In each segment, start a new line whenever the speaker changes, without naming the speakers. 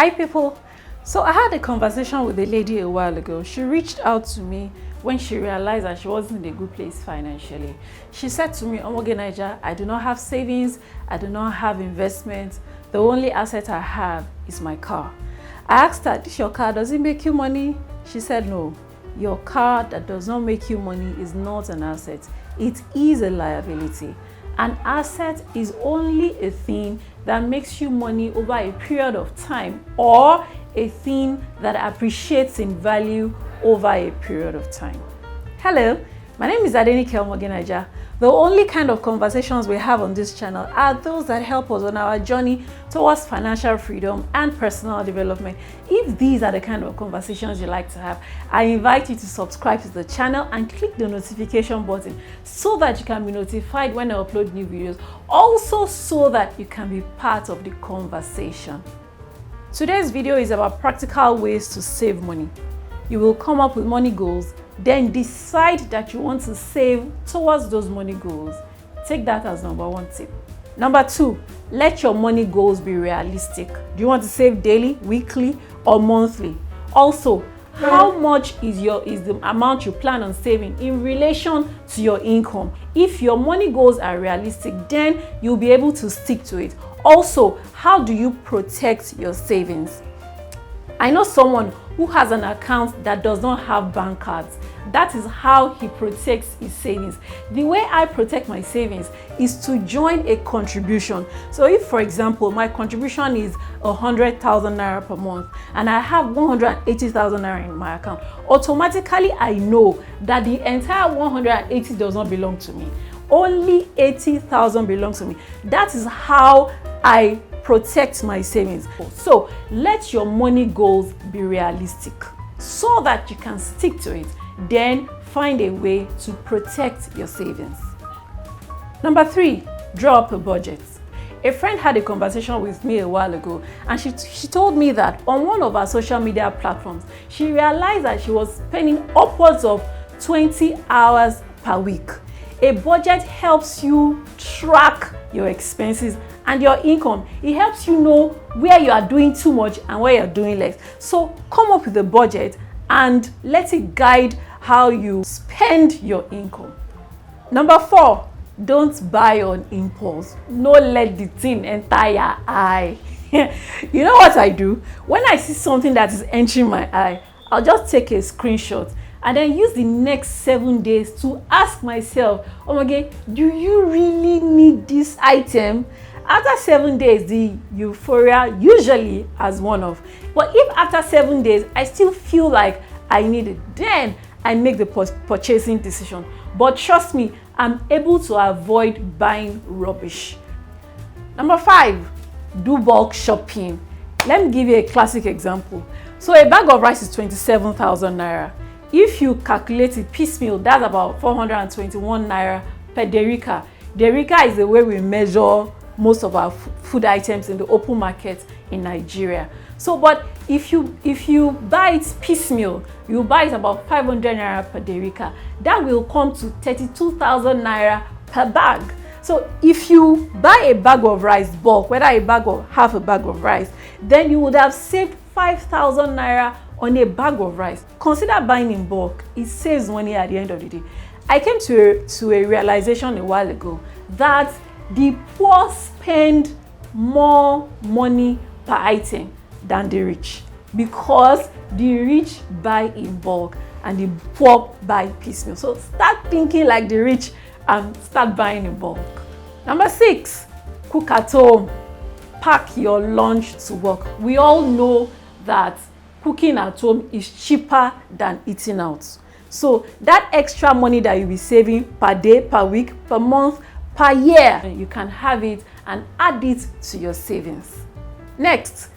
Hi people. So I had a conversation with a lady a while ago. She reached out to me when she realized that she wasn't in a good place financially. She said to me, "Omoge Naija, I do not have savings, I do not have investments. The only asset I have is my car." I asked her, "This your car, does it make you money?" She said, "No. Your car that does not make you money is not an asset. It is a liability. An asset is only a thing that makes you money over a period of time, or a thing that appreciates in value over a period of time." Hello, my name is Adenike Omoge Naija. The only kind of conversations we have on this channel are those that help us on our journey towards financial freedom and personal development. If these are the kind of conversations you like to have, I invite you to subscribe to the channel and click the notification button so that you can be notified when I upload new videos, also so that you can be part of the conversation. Today's video is about practical ways to save money. You will come up with money goals, then decide that you want to save towards those money goals. Take that as number one tip. Number two, let your money goals be realistic. Do you want to save daily, weekly, or monthly? Also, how much is the amount you plan on saving in relation to your income? If your money goals are realistic, then you'll be able to stick to it. Also, how do you protect your savings? I know someone who has an account that does not have bank cards. That is how he protects his savings. The way I protect my savings is to join a contribution. So if, for example, my contribution is 100,000 naira per month and I have 180,000 naira in my account, automatically I know that the entire 180 does not belong to me. Only 80,000 belongs to me. That is how I protect my savings. So let your money goals be realistic so that you can stick to it. Then find a way to protect your savings. Number three, draw up a budget. A friend had a conversation with me a while ago, and she told me that on one of our social media platforms, she realized that she was spending upwards of 20 hours per week. A budget helps you track your expenses and your income. It helps you know where you are doing too much and where you're doing less. So come up with a budget and let it guide how you spend your income. Number four, don't buy on impulse. No, let the thing enter your eye. You know what I do? When I see something that is entering my eye, I'll just take a screenshot and then use the next 7 days to ask myself, "Omoge, do you really need this item?" After 7 days, the euphoria usually has worn off. But if after 7 days, I still feel like I need it, then I make the purchasing decision. But trust me, I'm able to avoid buying rubbish. Number five, do bulk shopping. Let me give you a classic example. So a bag of rice is 27,000 naira. If you calculate it piecemeal, that's about 421 naira per derica. Derica is the way we measure most of our food items in the open market in Nigeria. So, but if you buy it piecemeal, you buy it about 500 naira per derica. That will come to 32,000 naira per bag. So if you buy a bag of rice bulk, whether a bag or half a bag of rice, then you would have saved 5,000 naira on a bag of rice. Consider buying in bulk. It saves money at the end of the day. I came to a realization a while ago that the poor spend more money per item than the rich, because the rich buy in bulk and the poor buy piecemeal. So start thinking like the rich and start buying in bulk. Number six, cook at home. Pack your lunch to work. We all know that cooking at home is cheaper than eating out. So that extra money that you'll be saving per day, per week, per month, per year, you can have it and add it to your savings. Next,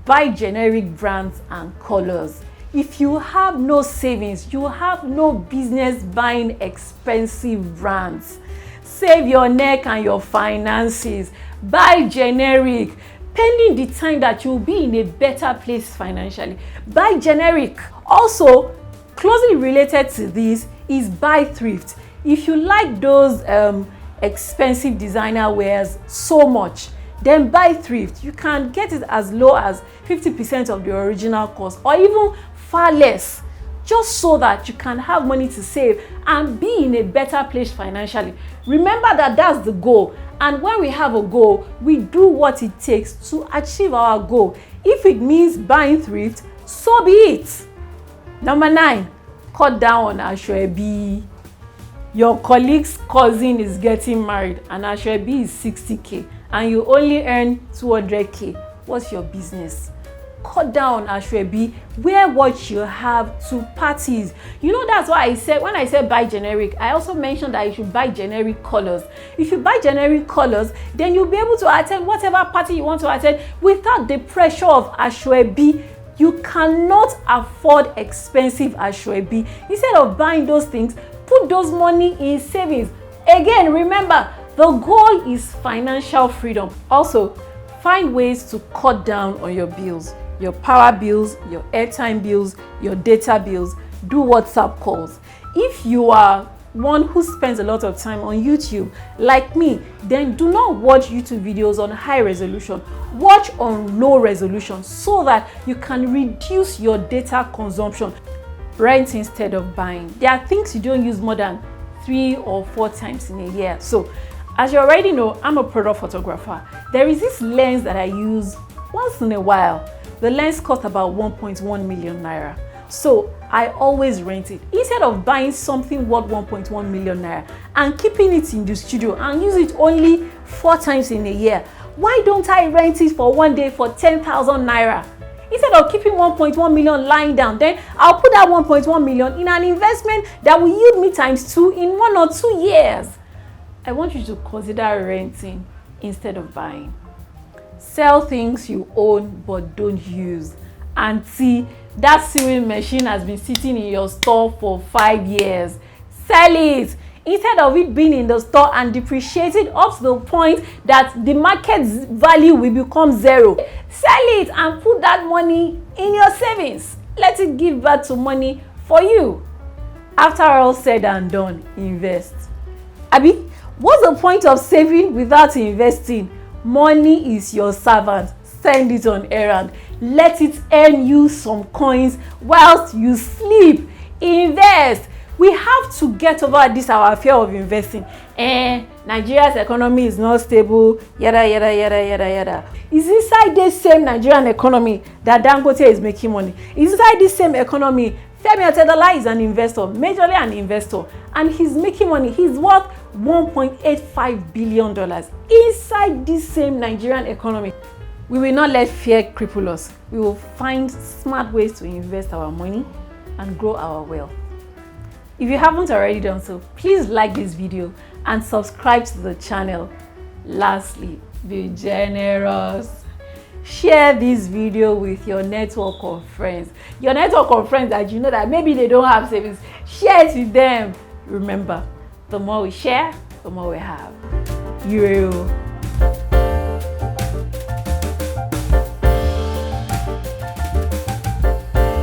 buy generic brands and colors. If you have no savings, you have no business buying expensive brands. Save your neck and your finances. Buy generic. Pending the time that you'll be in a better place financially, buy generic. Also, closely related to this is buy thrift. If you like those expensive designer wares so much, then buy Thrift. You can get it as low as 50% of the original cost or even far less, just so that you can have money to save and be in a better place financially. Remember that that's the goal. And when we have a goal, we do what it takes to achieve our goal. If it means buying Thrift, so be it. Number 9, cut down on Aso-Ebi. Your colleague's cousin is getting married and Aso-Ebi is 60k and you only earn 200k. What's your business? Cut down on Aso-Ebi. Wear what you have to parties. You know, that's why I said, when I said buy generic, I also mentioned that you should buy generic colors. If you buy generic colors, then you'll be able to attend whatever party you want to attend without the pressure of Aso-Ebi. You cannot afford expensive Aso-Ebi. Instead of buying those things, put those money in savings. Again, remember, the goal is financial freedom. Also, find ways to cut down on your bills. Your power bills, your airtime bills, your data bills. Do WhatsApp calls. If you are one who spends a lot of time on YouTube, like me, then do not watch YouTube videos on high resolution. Watch on low resolution so that you can reduce your data consumption. Rent instead of buying. There are things you don't use more than 3 or 4 times in a year. So, as you already know, I'm a product photographer. There is this lens that I use once in a while. The lens costs about 1.1 million naira. So I always rent it. Instead of buying something worth 1.1 million naira and keeping it in the studio and use it only 4 times in a year, why don't I rent it for one day for 10,000 naira? Instead of keeping 1.1 million lying down, then I'll put that 1.1 million in an investment that will yield me ×2 in 1 or 2 years. I want you to consider renting instead of buying. Sell things you own but don't use. Auntie, that sewing machine has been sitting in your store for 5 years. Sell it instead of it being in the store and depreciating up to the point that the market value will become 0. Sell it and put that money in your savings. Let it give back to money for you. After all said and done, invest. Abi, what's the point of saving without investing? Money is your servant. Send it on errand. Let it earn you some coins whilst you sleep. Invest. We have to get over this our fear of investing. Nigeria's economy is not stable. Yada yada yada yada yada. It's inside this same Nigerian economy that Dangote is making money. It's inside this same economy. Femi Otedola is an investor, majorly an investor, and he's making money. He's worth $1.85 billion inside this same Nigerian economy. We will not let fear cripple us. We will find smart ways to invest our money and grow our wealth. If you haven't already done so, please like this video and subscribe to the channel. Lastly, be generous. Share this video with your network of friends. Your network of friends that you know that maybe they don't have savings. Share it with them. Remember, the more we share, the more we have. You.